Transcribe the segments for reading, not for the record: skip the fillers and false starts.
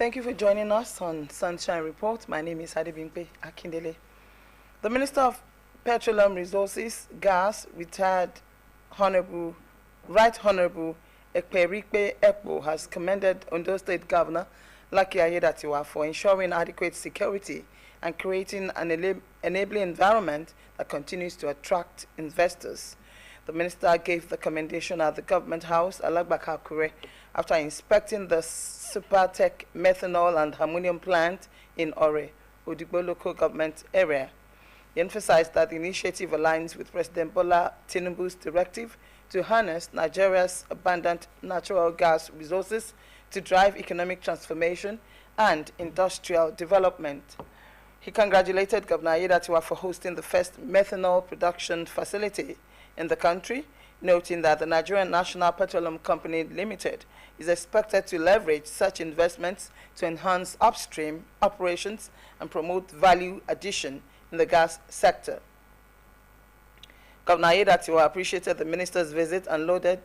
Thank you for joining us on Sunshine Report. My name is Adebimpe Akindele. The Minister of Petroleum Resources, Gas, retired Right Honorable Ekperikpe Ekpo has commended Ondo State Governor Lucky Aiyedatiwa for ensuring adequate security and creating an enabling environment that continues to attract investors. The minister gave the commendation at the Government House, Alagbaka Akure, after inspecting the Supertech methanol and ammonium plant in Ore, Odigbo local government area. He emphasized that the initiative aligns with President Bola Tinubu's directive to harness Nigeria's abundant natural gas resources to drive economic transformation and industrial development. He congratulated Governor Aiyedatiwa for hosting the first methanol production facility in the country, noting that the Nigerian National Petroleum Company Limited is expected to leverage such investments to enhance upstream operations and promote value addition in the gas sector. Governor Aiyedatiwa appreciated the minister's visit and lauded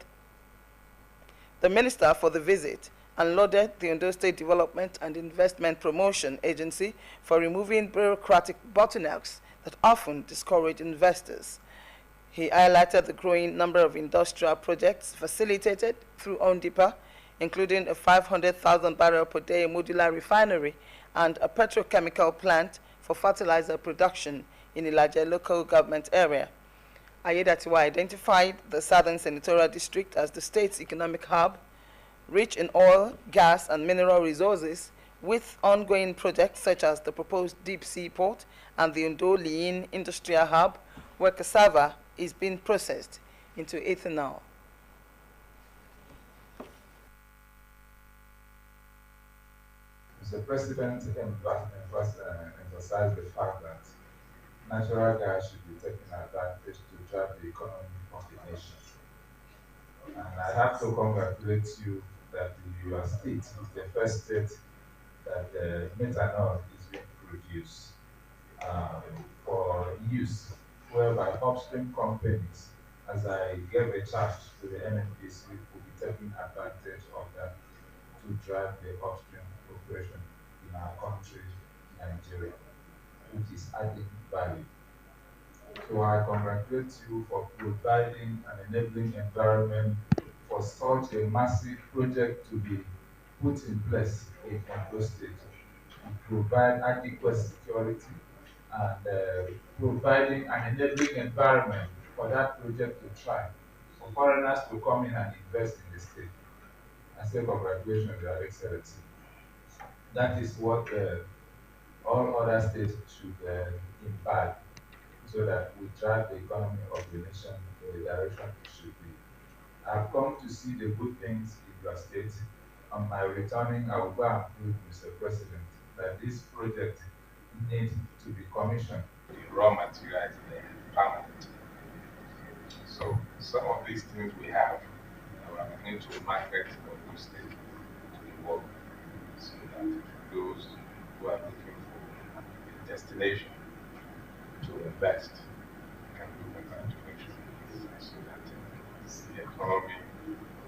the minister for the visit and lauded the Ondo State Development and Investment Promotion Agency for removing bureaucratic bottlenecks that often discourage investors. He highlighted the growing number of industrial projects facilitated through ONDIPA, including a 500,000 barrel per day modular refinery and a petrochemical plant for fertilizer production in Ilaje local government area. Aiyedatiwa identified the Southern Senatorial District as the state's economic hub, rich in oil, gas, and mineral resources, with ongoing projects such as the proposed deep sea port and the Ondo-Liyin Industrial Hub, where cassava is being processed into ethanol. Mr. President emphasized the fact that natural gas should be taken advantage to drive the economy of the nation. And I have to congratulate you that your state is the first state that methanol is being produced for use, whereby upstream companies, as I gave a charge to the NNPC, will be taking advantage of that to drive the upstream operation in our country, Nigeria, which is adding value. So I congratulate you for providing an enabling environment for such a massive project to be put in place in Ondo State and provide adequate security and providing an enabling environment for that project to thrive, for foreigners to come in and invest in the state. I say congratulations, Your Excellency. That is what all other states should imbibe, so that we drive the economy of the nation in the direction it should be. I've come to see the good things in your state. On my returning, I will go and prove, Mr. President, that this project needs to be commissioned. The raw material is permanent. So some of these things we have, we are going to market of the state to work, so that those who are looking for a destination to invest can look at that direction, so that the economy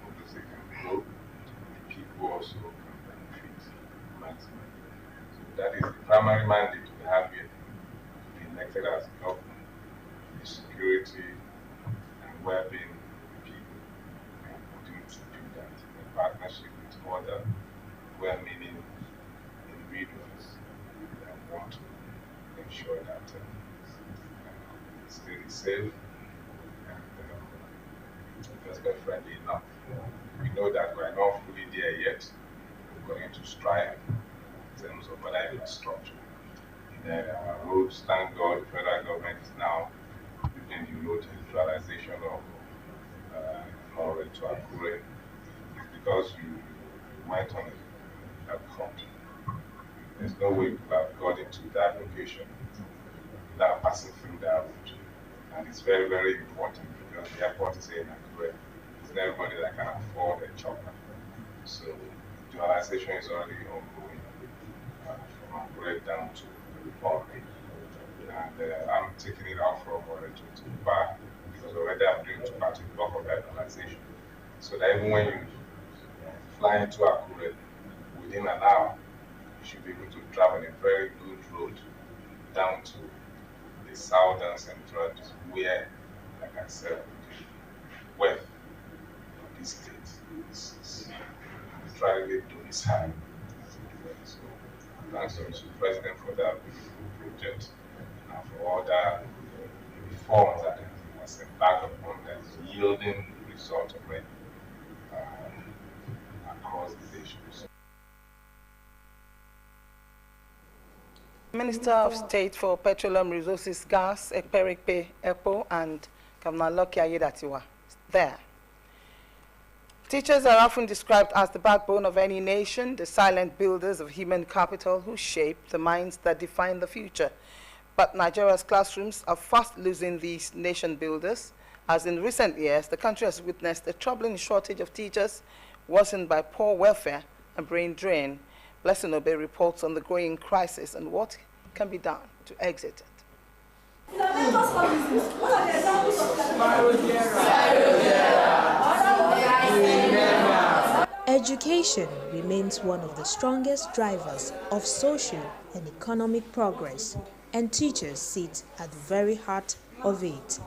of the state can grow, the people also can benefit maximally. So that is the primary mandate we have here, to be elected as a government, the security and well-being of the people, and continue to do that in partnership with other well-meaning individuals that want to ensure that the state is safe and investment friendly enough. We know that we are not fully there yet. We're going to strive in terms of other infrastructure. Our roads, thank God, the federal government is now doing the road visualization of Norway to Akure. It's because you went on a front. There's no way you could have got into that location without passing through that route. And it's very, very important because the airport is here in Akure. It's not everybody that can afford a chopper. So dualization is already ongoing from Akure down to Ore. And I'm taking it out from Ore to Bar, because already I'm doing to part of block of dualization. So that even when you fly into Akure within an hour, you should be able to travel a very good road down to the southern central where, like I said, the wealth of this state is literally domiciled. So thanks to the President for that beautiful project and for other reforms that he has embarked upon that is yielding results already across the nation. Minister of State for Petroleum Resources, Gas, Ekperikpe Ekpo, and Governor Lucky Aiyedatiwa there. Teachers are often described as the backbone of any nation, the silent builders of human capital who shape the minds that define the future. But Nigeria's classrooms are fast losing these nation builders, as in recent years, the country has witnessed a troubling shortage of teachers, worsened by poor welfare and brain drain. Blessing Obey reports on the growing crisis and what can be done to exit it. Education remains one of the strongest drivers of social and economic progress, and teachers sit at the very heart of it.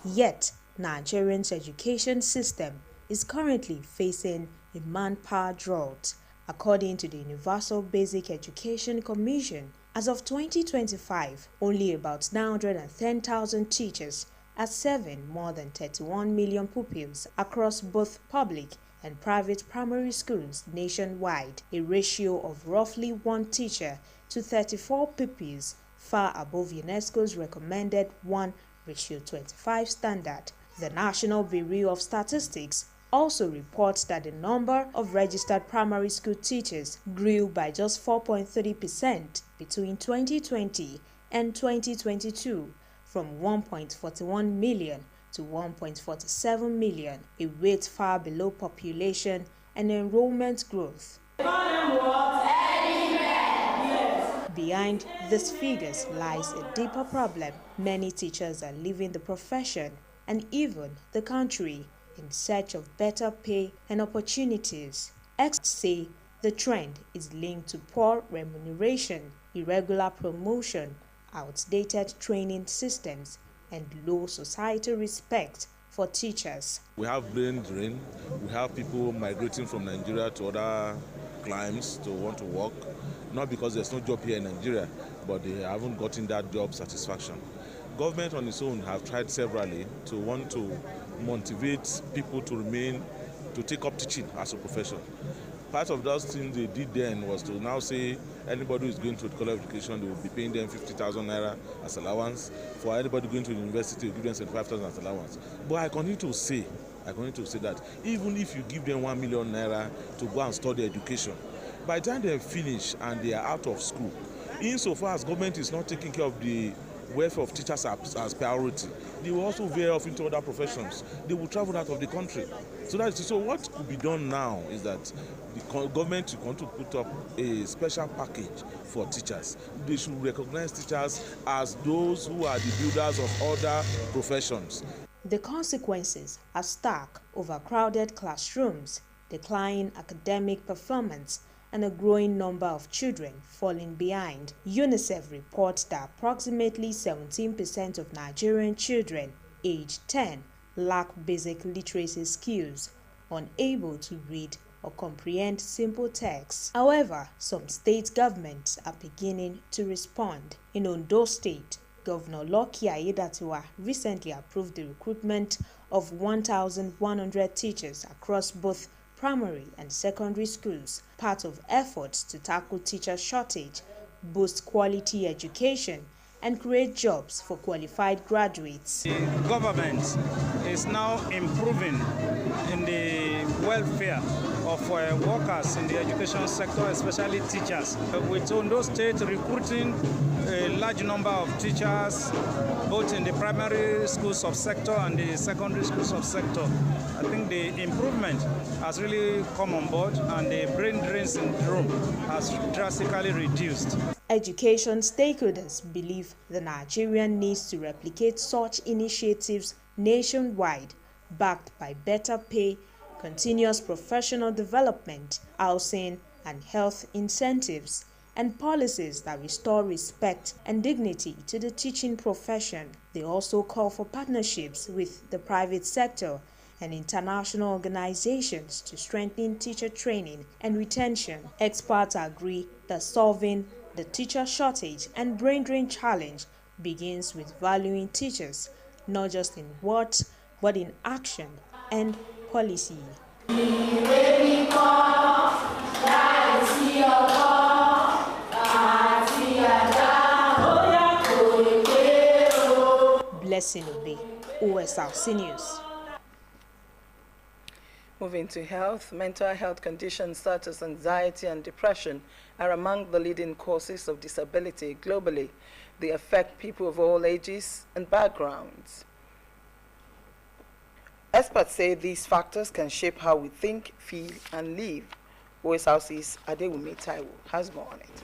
Yet, Nigeria's education system is currently facing a manpower drought. According to the Universal Basic Education Commission, as of 2025, only about 910,000 teachers are serving more than 31 million pupils across both public and private primary schools nationwide, a ratio of roughly 1 teacher to 34 pupils, far above UNESCO's recommended 1:25 standard. The National Bureau of Statistics also reports that the number of registered primary school teachers grew by just 4.3% between 2020 and 2022, from 1.41 million to 1.47 million, a rate far below population and enrollment growth. Behind these figures lies a deeper problem. Many teachers are leaving the profession and even the country in search of better pay and opportunities. Experts say the trend is linked to poor remuneration, irregular promotion, outdated training systems, and low societal respect for teachers. We have brain drain. We have people migrating from Nigeria to other climes to want to work, not because there's no job here in Nigeria, but they haven't gotten that job satisfaction. Government on its own have tried severally to want to motivate people to remain, to take up teaching as a profession. Part of those things they did then was to now say anybody who is going to college education, they will be paying them 50,000 naira as allowance. For anybody going to the university, give them 75,000 as allowance. But I continue to say that even if you give them 1 million naira to go and study education, by the time they finish and they are out of school, insofar as government is not taking care of the welfare of teachers as priority, they will also veer off into other professions. They will travel out of the country. So what could be done now is that the government is going to put up a special package for teachers. They should recognize teachers as those who are the builders of other professions. The consequences are stark: overcrowded classrooms, declining academic performance, and a growing number of children falling behind. UNICEF reports that approximately 17% of Nigerian children aged 10 lack basic literacy skills, unable to read or comprehend simple texts. However, some state governments are beginning to respond. In Ondo State, Governor Lucky Aiyedatiwa recently approved the recruitment of 1,100 teachers across both primary and secondary schools, part of efforts to tackle teacher shortage, boost quality education, and create jobs for qualified graduates. The government is now improving in the welfare of workers in the education sector, especially teachers. With Ondo State recruiting a large number of teachers, both in the primary school subsector and the secondary school subsector, I think the improvement has really come on board and the brain drain syndrome has drastically reduced. Education stakeholders believe the Nigerian needs to replicate such initiatives nationwide, backed by better pay, continuous professional development, housing, and health incentives. and policies that restore respect and dignity to the teaching profession. They also call for partnerships with the private sector and international organizations to strengthen teacher training and retention. Experts agree that solving the teacher shortage and brain drain challenge begins with valuing teachers, not just in words, but in action and policy. Blessing Obe, Osrc News. Moving to health, mental health conditions such as anxiety and depression are among the leading causes of disability globally. They affect people of all ages and backgrounds. Experts say these factors can shape how we think, feel, and live. OSRC's Adewumi Taiwo has more on it.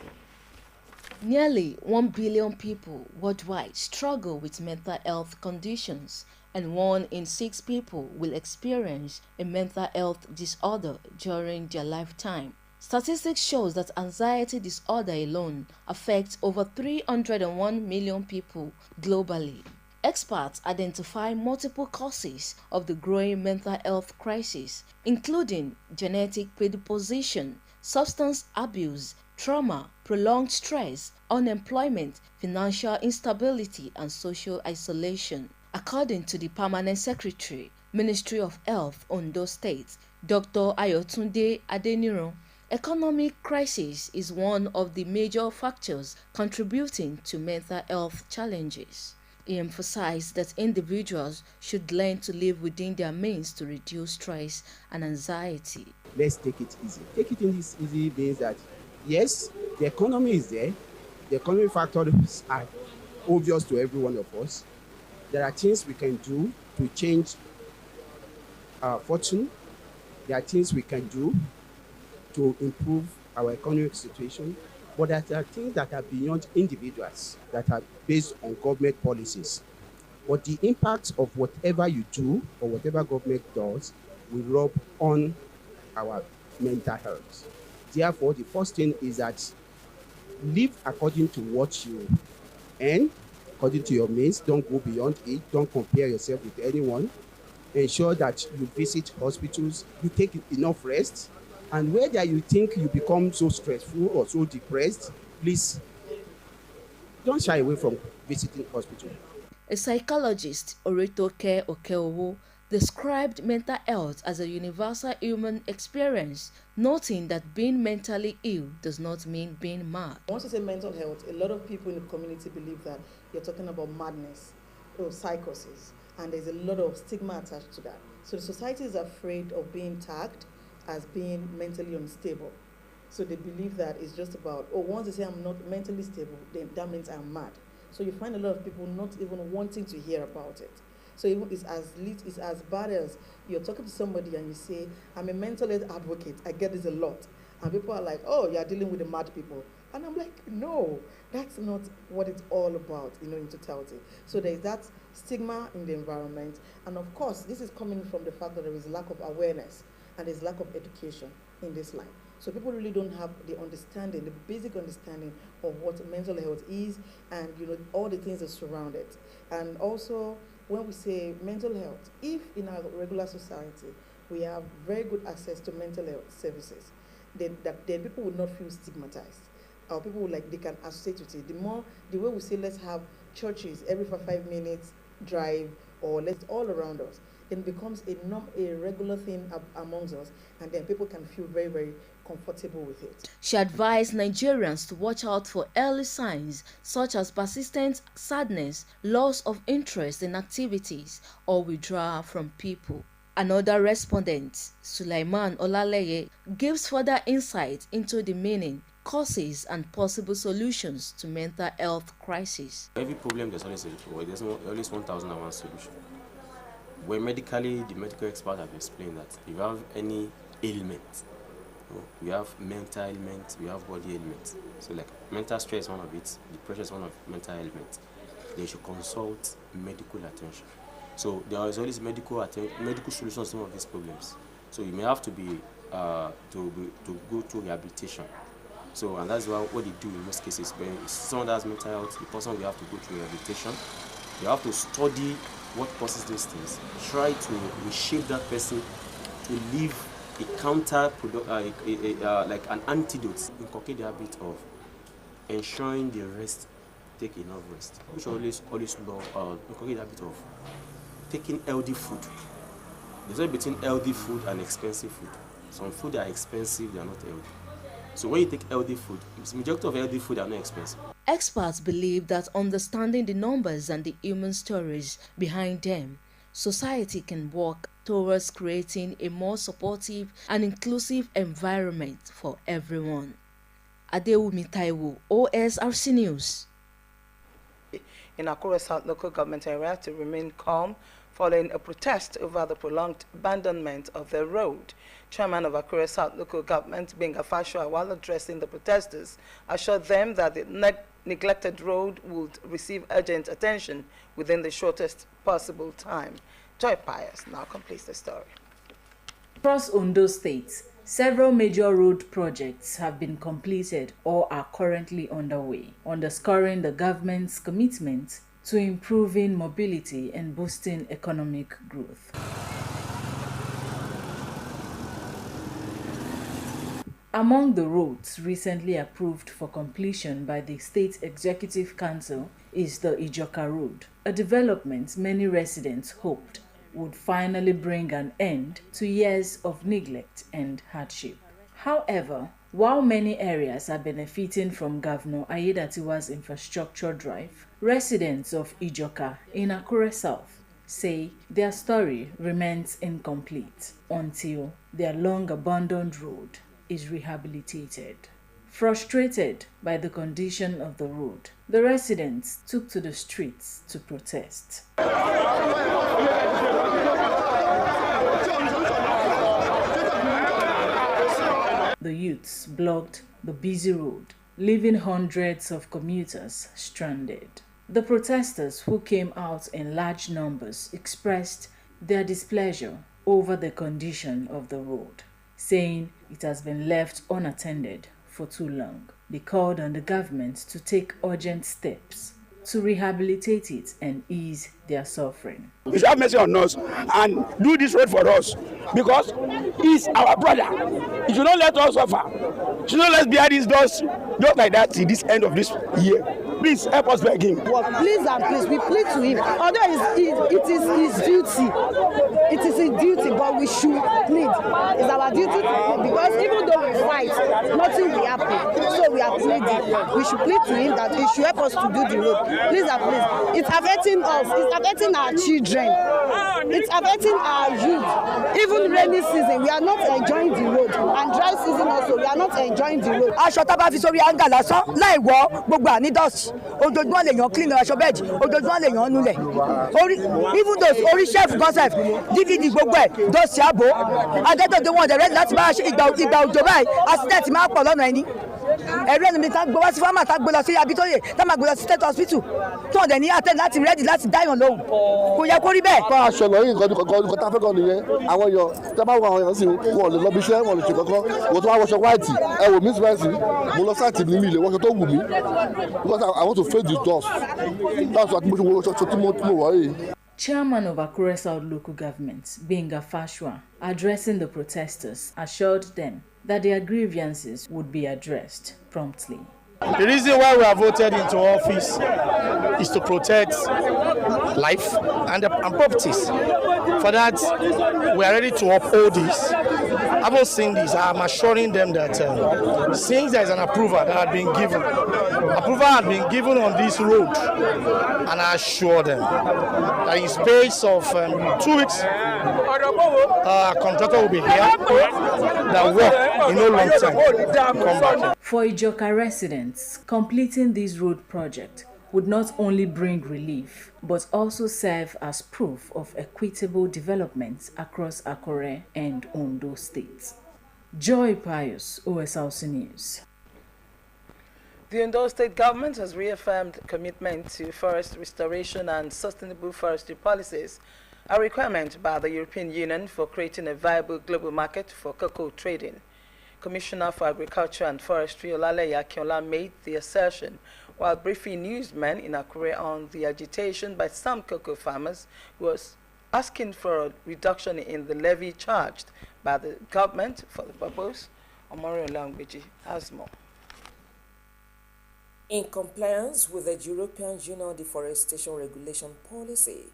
Nearly 1 billion people worldwide struggle with mental health conditions, and 1 in 6 people will experience a mental health disorder during their lifetime. Statistics shows that anxiety disorder alone affects over 301 million people globally. Experts identify multiple causes of the growing mental health crisis, including genetic predisposition, substance abuse, trauma, prolonged stress, unemployment, financial instability, and social isolation. According to the Permanent Secretary, Ministry of Health, Ondo State, Dr. Ayotunde Adeniran, economic crisis is one of the major factors contributing to mental health challenges. He emphasized that individuals should learn to live within their means to reduce stress and anxiety. Let's take it easy. Take it in this easy means that, yes, the economy is there. The economic factors are obvious to every one of us. There are things we can do to change our fortune. There are things we can do to improve our economic situation. But there are things that are beyond individuals, that are based on government policies. But the impact of whatever you do or whatever government does will rub on our mental health. Therefore, the first thing is that live according to what you earn, according to your means. Don't go beyond it. Don't compare yourself with anyone. Ensure that you visit hospitals, you take enough rest. And whether you think you become so stressful or so depressed, please don't shy away from visiting hospital. A psychologist, Oritoke Okeowo, described mental health as a universal human experience, noting that being mentally ill does not mean being mad. Once you say mental health, a lot of people in the community believe that you're talking about madness or psychosis, and there's a lot of stigma attached to that. So the society is afraid of being tagged as being mentally unstable. So they believe that it's just about, oh, once they say I'm not mentally stable, then that means I'm mad. So you find a lot of people not even wanting to hear about it. So even it's as bad as you're talking to somebody and you say, I'm a mental health advocate, I get this a lot. And people are like, oh, you're dealing with the mad people. And I'm like, no, that's not what it's all about, in totality. So there's that stigma in the environment. And of course, this is coming from the fact that there is lack of awareness and there's lack of education in this line. So people really don't have the understanding, the basic understanding of what mental health is and all the things that surround it. And also, when we say mental health, if in our regular society we have very good access to mental health services, then people would not feel stigmatized. Or people they can associate with it. The way we say let's have churches every 5 minutes drive, or let's all around us, then it becomes a regular thing amongst us, and then people can feel very, very comfortable with it. She advised Nigerians to watch out for early signs such as persistent sadness, loss of interest in activities, or withdrawal from people. Another respondent, Sulaiman Olaleye, gives further insight into the meaning, causes, and possible solutions to mental health crisis. Every problem there's always always 1,001 solution. Where medically, the medical experts have explained that if you have any ailment, we have mental ailment, we have body ailment. So like mental stress is one of it, depression is one of mental ailments. They should consult medical attention. So there is always medical solutions to some of these problems. So you may have to go to rehabilitation. So, and that's what they do in most cases. When someone that has mental health, the person will have to go through rehabilitation. They have to study what causes those things, try to reshape that person to live a like an antidote, inculcate the habit of ensuring the rest, take enough rest. We should always love, inculcate the habit of taking healthy food. There's a difference between healthy food and expensive food. Some food are expensive, they are not healthy. So when you take healthy food, the majority of healthy food are not expensive. Experts believe that understanding the numbers and the human stories behind them, society can work towards creating a more supportive and inclusive environment for everyone. Adewumi Taiwo, Osrc News. In Akure South local government area to remain calm following a protest over the prolonged abandonment of the road. Chairman of Akure South local government, Benga Fashua, while addressing the protesters, assured them that the neglected road would receive urgent attention within the shortest possible time. Joy Pius now completes the story. Across Ondo State, several major road projects have been completed or are currently underway, underscoring the government's commitment to improving mobility and boosting economic growth. Among the roads recently approved for completion by the State Executive Council is the Ijoka Road, a development many residents hoped would finally bring an end to years of neglect and hardship. However, while many areas are benefiting from Governor Ayedatiwa's infrastructure drive, residents of Ijoka in Akure South say their story remains incomplete until their long-abandoned road is rehabilitated. Frustrated by the condition of the road, the residents took to the streets to protest. The youths blocked the busy road, leaving hundreds of commuters stranded. The protesters, who came out in large numbers, expressed their displeasure over the condition of the road, saying it has been left unattended for too long. They called on the government to take urgent steps to rehabilitate it and ease their suffering. You should have mercy on us and do this road for us, because he's our brother. You should not let us suffer. You should not let us bear these doors just like that till this end of this year. Please help us beg him. Well, please and please, we plead to him. Although it is his duty, but we should plead. It's our duty to plead, because even though we fight, nothing will happen. So we are pleading. We should plead to him that he should help us to do the road. Please and please. It's affecting us. It's affecting our children. It's affecting our youth. Even rainy season, we are not enjoying the road. And dry season also, we are not enjoying the road. Aṣọ tá bá fi sórí anga lásán láì wọ gbogbo ànídọ́sì ojoojúmọ́ lèèyàn clean aṣọ bẹ́ẹ̀dì ojoojúmọ́ lèèyàn nulẹ̀ even though orí chef concept dvd gbogbo ẹ̀ dọ́sì àbò adẹ́tọ̀dọ̀ wọn ọ̀dẹ̀ rẹ́dí láti bá ìgbà òjò báyìí accident máa pọ̀ lọ́nà ẹni ẹ̀rọ ẹni mi tá gbé wá sí fámà tá gbé lọ sí Abitoye tá máa gbé lọ sí state hospital tó ọ̀dẹ̀ ní attend láti rẹ́dí láti dáyàn lóhùn kò yẹ kó rí bẹ́ẹ̀. fún aṣọ lọ́yìn nǹkan tá a fẹ́ kàn nìyẹn àwọn èèyàn tẹ́ bá wọ àwọn èèyàn sí wọn lè lọ bí iṣẹ́ wọn lè ṣe kankan wọ́n tó wá wọṣọ white ẹ wò mí síbẹ̀sì mo lọ sáàtì ní mi ilé wọṣọ tó wù mí because I want to face the dust that's what mo ṣe wọṣọ tí mo wọ̀ yìí. Chairman of Akure South Local Government, Benga Fashua, addressing the protesters, assured them that their grievances would be addressed promptly. The reason why we are voted into office is to protect life and properties. For that, we are ready to uphold this. Having seen this, I am assuring them that since there is an approval that had been given, on this road, and I assure them that in space of 2 weeks, our contractor will be here. That work in no long time come back. For Ijoka residents, completing this road project would not only bring relief, but also serve as proof of equitable development across Akure and Ondo states. Joy Pius, Osrc News. The Ondo State government has reaffirmed commitment to forest restoration and sustainable forestry policies, a requirement by the European Union for creating a viable global market for cocoa trading. Commissioner for Agriculture and Forestry Olaleye Akinola made the assertion while briefing newsmen in Akure on the agitation by some cocoa farmers who was asking for a reduction in the levy charged by the government for the purpose. Omori Olangbeji has more. In compliance with the European Union Deforestation Regulation Policy,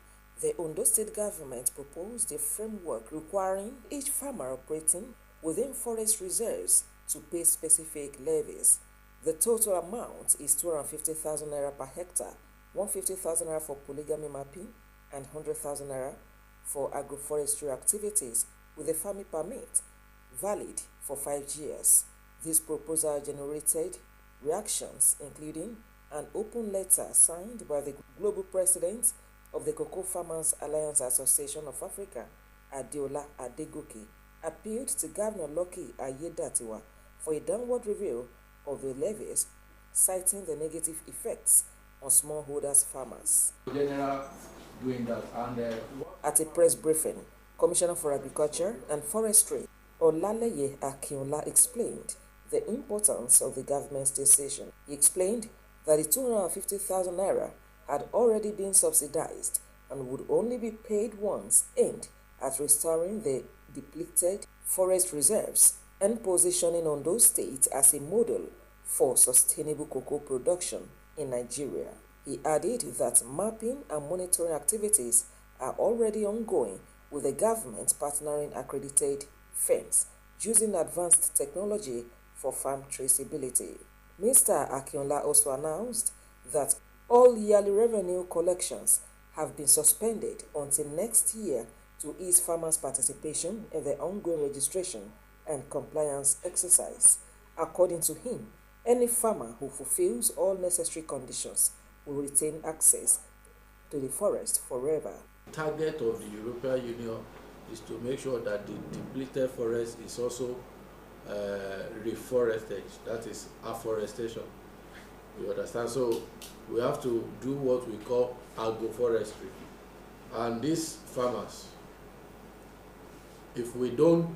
the Ondo State government proposed a framework requiring each farmer operating within forest reserves to pay specific levies. The total amount is 250,000 naira per hectare, 150,000 naira for polygamy mapping, and 100,000 naira for agroforestry activities with a farming permit valid for 5 years. This proposal generated reactions, including an open letter signed by the global president of the Cocoa Farmers Alliance Association of Africa, Adeola Adegoke, appealed to Governor Lucky Ayedatiwa for a downward review of the levies, citing the negative effects on smallholders farmers. Doing that and, At a press briefing, Commissioner for Agriculture and Forestry Olaleye Akinola explained the importance of the government's decision. He explained that the 250,000 naira had already been subsidized and would only be paid once aimed at restoring the depleted forest reserves and positioning Ondo State as a model for sustainable cocoa production in Nigeria. He added that mapping and monitoring activities are already ongoing, with the government partnering accredited firms using advanced technology for farm traceability. Mr. Akinola also announced that all yearly revenue collections have been suspended until next year to ease farmers' participation in the ongoing registration and compliance exercise. According to him, any farmer who fulfills all necessary conditions will retain access to the forest forever. the target of the European Union is to make sure that the depleted forest is also reforested, that is afforestation. You understand? So we have to do what we call agroforestry. And these farmers, if we don't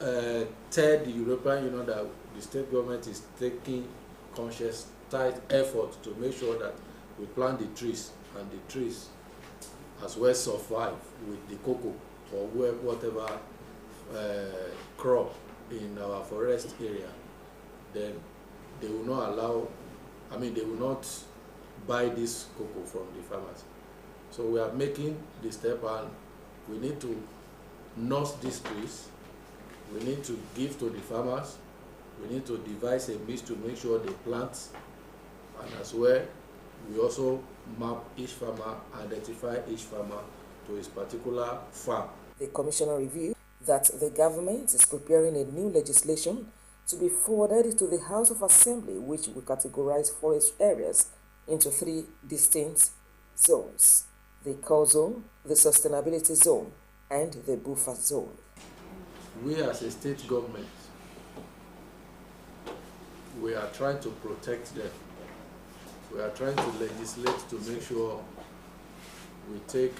tell the European Union that the state government is taking conscious, tight effort to make sure that we plant the trees, and the trees as well survive with the cocoa or whatever crop in our forest area, then they will not allow, they will not buy this cocoa from the farmers. So we are making the step, and we need to nurse these trees. We need to give to the farmers. We need to devise a means to make sure they plant, and as well, we also map each farmer, identify each farmer to his particular farm. The commissioner revealed that the government is preparing a new legislation to be forwarded to the House of Assembly, which will categorize forest areas into 3 distinct zones: the core zone, the sustainability zone, and the buffer zone. We as a state government, we are trying to protect them. We are trying to legislate to make sure we take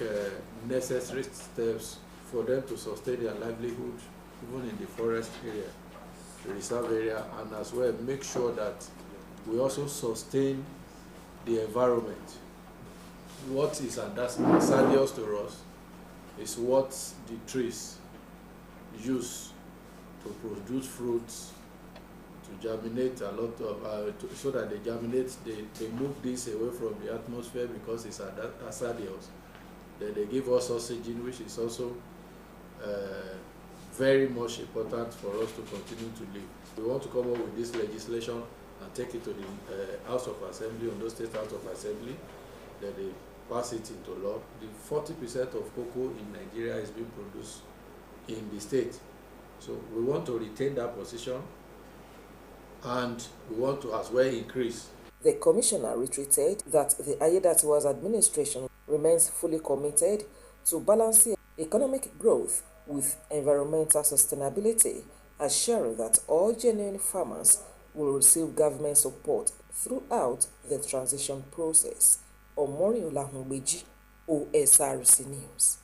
necessary steps for them to sustain their livelihood, even in the forest area, the reserve area, and as well make sure that we also sustain the environment. What is hazardous to us is what the trees use to produce fruits, to germinate a lot of, so that they germinate, they move this away from the atmosphere because it's hazardous. Then they give us oxygen, which is also very much important for us to continue to live. We want to come up with this legislation and take it to the House of Assembly, Ondo State House of Assembly, then they pass it into law. The 40% of cocoa in Nigeria is being produced in the state. So we want to retain that position, and we want to as well increase. The commissioner reiterated that the Ayedatiwa's administration remains fully committed to balancing economic growth with environmental sustainability, assuring that all genuine farmers will receive government support throughout the transition process. Omori Olangbeji, Osrc News.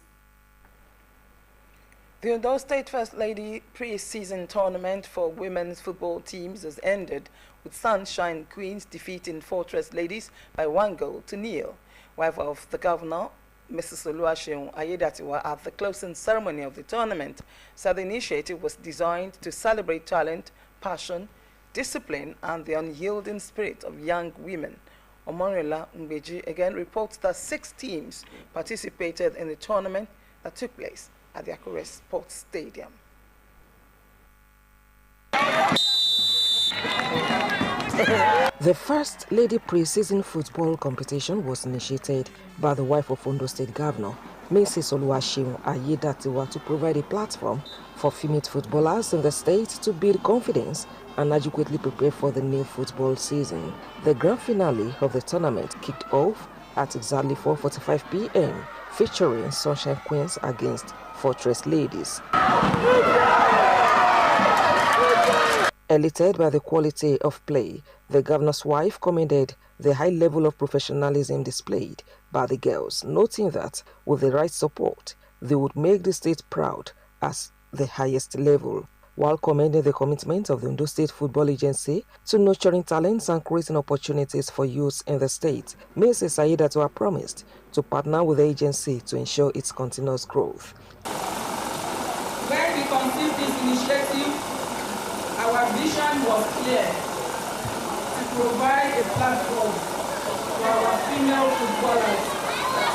The Ondo State First Lady pre-season tournament for women's football teams has ended with Sunshine Queens defeating Fortress Ladies by 1-0. Wife of the governor, Mrs. Oluwaseun Ayedatiwa, at the closing ceremony of the tournament, said the initiative was designed to celebrate talent, passion, discipline, and the unyielding spirit of young women. Omoniola Mbeji again reports that 6 teams participated in the tournament that took place at the Akure Sports Stadium. The First Lady pre-season football competition was initiated by the wife of Ondo State Governor, Mrs. Oluwaseun Ayedatiwa, to provide a platform for female footballers in the state to build confidence and adequately prepare for the new football season. The grand finale of the tournament kicked off at exactly 4:45 p.m. featuring Sunshine Queens against Fortress Ladies. Elated by the quality of play, the governor's wife commended the high level of professionalism displayed by the girls, noting that with the right support, they would make the state proud at the highest level, while commending the commitment of the Ondo State Football Agency to nurturing talents and creating opportunities for youths in the state. Mrs. Ayedatiwa promised to partner with the agency to ensure its continuous growth. When we conceived this initiative, our vision was clear: to provide a platform for our female footballers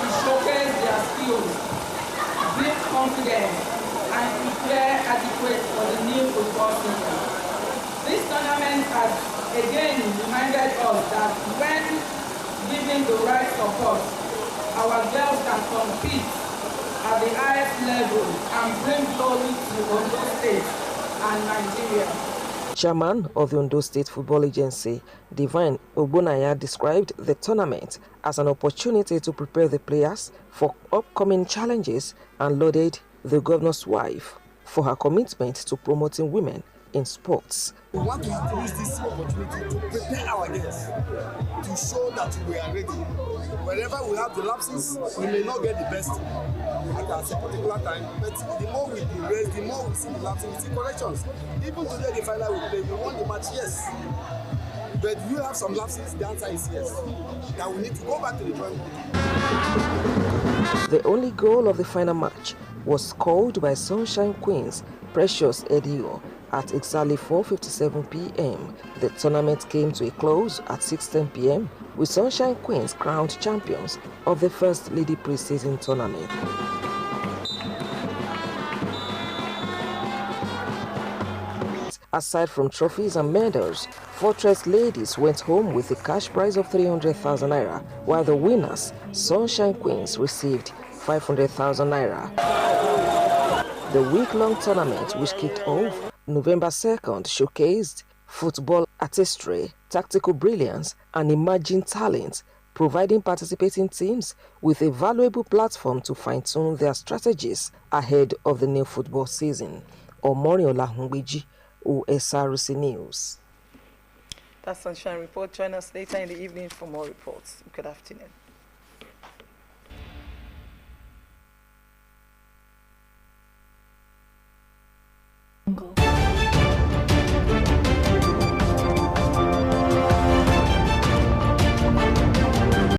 to showcase their skills, build confidence, and prepare adequate for the new football season. This tournament has again reminded us that when given the right support, our girls can compete at the highest level and bring glory to Ondo State and Nigeria. Chairman of the Ondo State Football Agency, Divine Ogbonaya, described the tournament as an opportunity to prepare the players for upcoming challenges and lauded the governor's wife for her commitment to promoting women in sports. We want to use this opportunity to prepare our girls, to show that we are ready. Wherever we have the lapses, we may not get the best at a particular time, but the more we progress, the more we see the lapses, we see corrections. Even today, the final we play, we won the match, yes. But you have some lapses, the answer is yes. That we need to go back to the drawing board. The only goal of the final match was scored by Sunshine Queens Precious Edio at exactly 4:57 p.m. The tournament came to a close at 6:10 p.m. with Sunshine Queens crowned champions of the First Lady pre-season tournament. Aside from trophies and medals, Fortress Ladies went home with a cash prize of 300,000 naira, while the winners, Sunshine Queens, received 500,000 naira. The week-long tournament, which kicked off November 2nd, showcased football artistry, tactical brilliance, and emerging talent, providing participating teams with a valuable platform to fine-tune their strategies ahead of the new football season. Omoniola Mbeji, Osrc News. That's Sunshine Report. Join us later in the evening for more reports. Good afternoon.